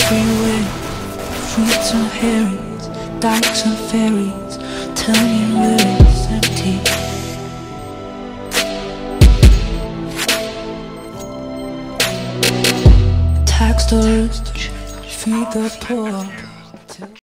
Everywhere, fruits and herrings, dykes and ferries, tell me where it's empty. Tax the rich, feed the poor.